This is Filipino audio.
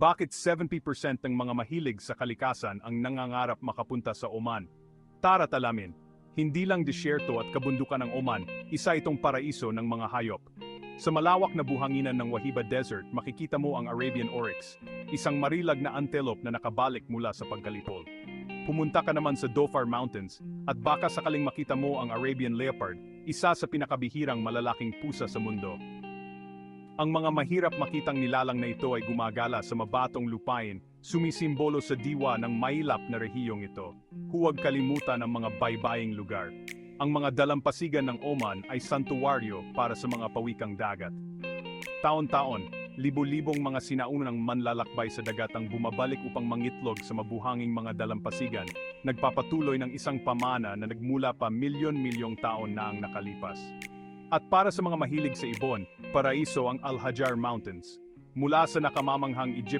Bakit 70% ng mga mahilig sa kalikasan ang nangangarap makapunta sa Oman? Tara't alamin, hindi lang disyerto at kabundukan ng Oman, isa itong paraiso ng mga hayop. Sa malawak na buhanginan ng Wahiba Desert, makikita mo ang Arabian Oryx, isang marilag na antelope na nakabalik mula sa pagkalipol. Pumunta ka naman sa Dhofar Mountains, at baka sakaling makita mo ang Arabian Leopard, isa sa pinakabihirang malalaking pusa sa mundo. Ang mga mahirap makitang nilalang na ito ay gumagala sa mabatong lupain, sumisimbolo sa diwa ng mailap na rehiyong ito. Huwag kalimutan ang mga baybaying lugar. Ang mga dalampasigan ng Oman ay santuwaryo para sa mga pawikang dagat. Taon-taon, libo-libong mga sinaunang manlalakbay sa dagat ang bumabalik upang mangitlog sa mabuhanging mga dalampasigan, nagpapatuloy ng isang pamana na nagmula pa milyon-milyong taon na ang nakalipas. At para sa mga mahilig sa ibon, paraiso ang Al Hajar Mountains. Mula sa nakamamanghang